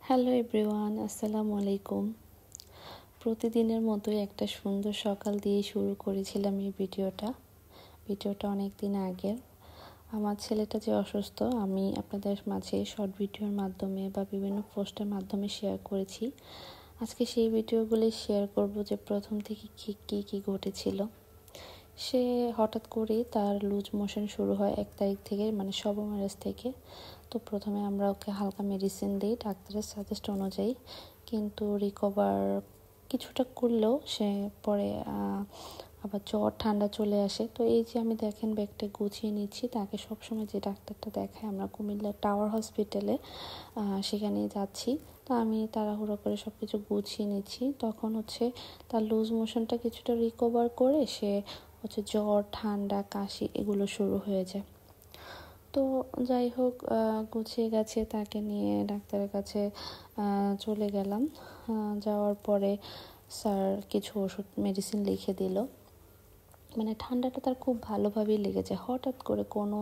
Hello everyone, আসসালামু আলাইকুম। প্রতিদিনের মতোই একটা সুন্দর সকাল দিয়ে শুরু করেছিলাম এই ভিডিওটা অনেক দিন আগের। আমার ছেলেটা যে অসুস্থ, আমি আপনাদের মাঝে শর্ট ভিডিওর মাধ্যমে বা বিভিন্ন পোস্টের মাধ্যমে শেয়ার করেছি। আজকে সেই ভিডিওগুলি শেয়ার করব যে প্রথম থেকে কী ঘটেছিল। সে হঠাৎ করেই তার লুজ মোশন শুরু হয় 1 তারিখ থেকে, মানে শবে মেরাজ থেকে। তো প্রথমে আমরা ওকে হালকা মেডিসিন দিই ডাক্তারের সাজেস্ট অনুযায়ী, কিন্তু রিকভার কিছুটা করলেও সে পরে আবার জ্বর ঠান্ডা চলে আসে। তো এই যে আমি দেখেন ব্যাগটা গুছিয়ে নিচ্ছি, তাকে সবসময় যে ডাক্তারটা দেখায় আমরা কুমিল্লা টাওয়ার হসপিটালে, সেখানে যাচ্ছি। তো আমি তাড়াহুড়ো করে সব কিছু গুছিয়ে নিচ্ছি। তখন তার লুজ মোশনটা কিছুটা রিকভার করে সে জ্বর ঠান্ডা কাশি এগুলো শুরু হয়ে যায়। তো যাই হোক, গুছিয়ে গেছে, তাকে নিয়ে ডাক্তারের কাছে চলে গেলাম। যাওয়ার পরে স্যার কিছু ওষুধ মেডিসিন লিখে দিল। মানে ঠান্ডাটা তার খুব ভালোভাবেই লেগেছে, হঠাৎ করে কোনো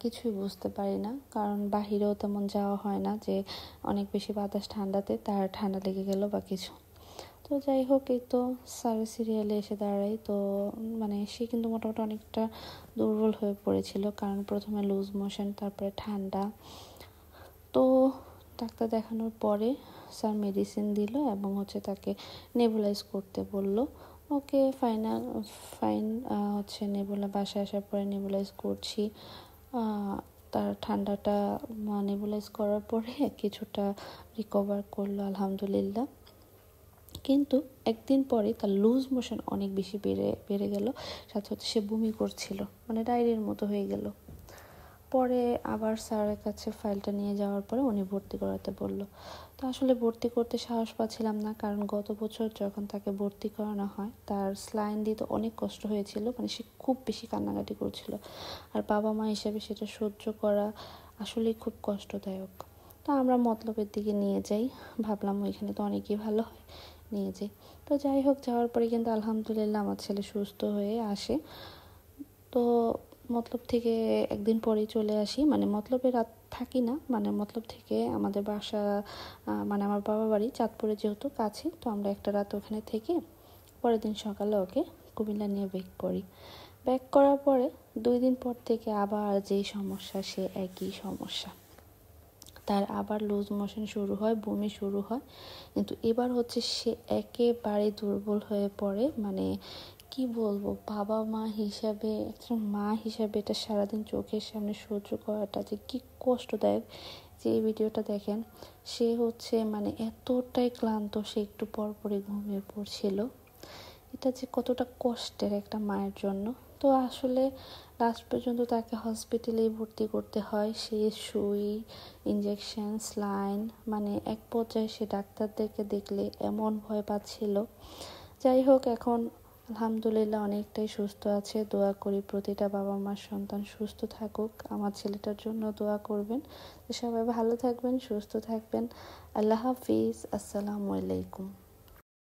কিছুই বুঝতে পারি না, কারণ বাহিরেও তেমন যাওয়া হয় না যে অনেক বেশি বাতাস ঠান্ডাতে তার ঠান্ডা লেগে গেল বা কিছু। তো যাই হোক, এই তো স্যারের সিরিয়ালে এসে দাঁড়াই। তো সে কিন্তু মোটামুটি অনেকটা দুর্বল হয়ে পড়েছিল, কারণ প্রথমে লুজ মোশন, তারপরে ঠান্ডা। তো ডাক্তার দেখানোর পরে স্যার মেডিসিন দিল এবং তাকে নেবুলাইজ করতে বলল। Okay fine. নেবুলা বাসায় আসার পরে নেবুলাইজ করছি। তার ঠান্ডাটা নেবুলাইজ করার পরে কিছুটা রিকভার করলো আলহামদুলিল্লাহ। কিন্তু একদিন পরে তার লুজ মোশন অনেক বেশি বেড়ে গেল, সাথে সে বমি করছিল, ডায়রিয়ার মতো হয়ে গেল। পরে আবার স্যারের কাছে ফাইলটা নিয়ে যাওয়ার পরে উনি ভর্তি করাতে বলল। তো আসলে ভর্তি করতে সাহস পাচ্ছিলাম না, কারণ গত বছর যখন তাকে ভর্তি করানো হয় তার স্লাইন দিতে অনেক কষ্ট হয়েছিল, সে খুব বেশি কান্নাকাটি করছিল। আর বাবা মা হিসেবে সেটা সহ্য করা আসলেই খুব কষ্টদায়ক। তো আমরা মতলবের দিকে নিয়ে যাই, ভাবলাম ওইখানে তো অনেকই ভালো হয়, নিয়ে যাই। তো যাই হোক, যাওয়ার পরে কিন্তু আলহামদুলিল্লাহ আমার ছেলে সুস্থ হয়ে আসে। তো মতলব থেকে একদিন পরেই চলে আসি, মতলবে রাত থাকি না, মতলব থেকে আমাদের বাসা আমার বাবা বাড়ি চাঁদপুরে যেহেতু কাছে, তো আমরা একটা রাত ওখানে থেকে পরের দিন সকালে ওকে কুমিল্লা নিয়ে ব্যাক করার পরে 2 দিন পর থেকে আবার যেই সমস্যা, সে একই সমস্যা। তার আবার লুজ মোশন শুরু হয়, বমি শুরু হয়, কিন্তু এবার সে একেবারে দুর্বল হয়ে পড়ে। কি বলবো, বাবা মা হিসাবে, একজন মা হিসাবে এটা সারাদিন চোখের সামনে সহ্য করাটা যে কি কষ্টদায়ক। যে এই ভিডিওটা দেখেন, সে এতটাই ক্লান্ত, সে একটু পরপরই ঘুমিয়ে পড়ছিল। এটা যে কতটা কষ্টের একটা মায়ের জন্য। তো আসলে লাস্ট পর্যন্ত তাকে হসপিটালেই ভর্তি করতে হয়। সে সুই, ইঞ্জেকশন, স্লাইন, এক পর্যায়ে সে ডাক্তারদেরকে দেখলে এমন ভয় পাচ্ছিল। যাই হোক, এখন আলহামদুলিল্লাহ অনেকটাই সুস্থ আছে। দোয়া করি প্রতিটা বাবা মার সন্তান সুস্থ থাকুক। আমার ছেলেটার জন্য দোয়া করবেন। সবাই ভালো থাকবেন, সুস্থ থাকবেন। আল্লাহ হাফিজ, আসসালামু আলাইকুম।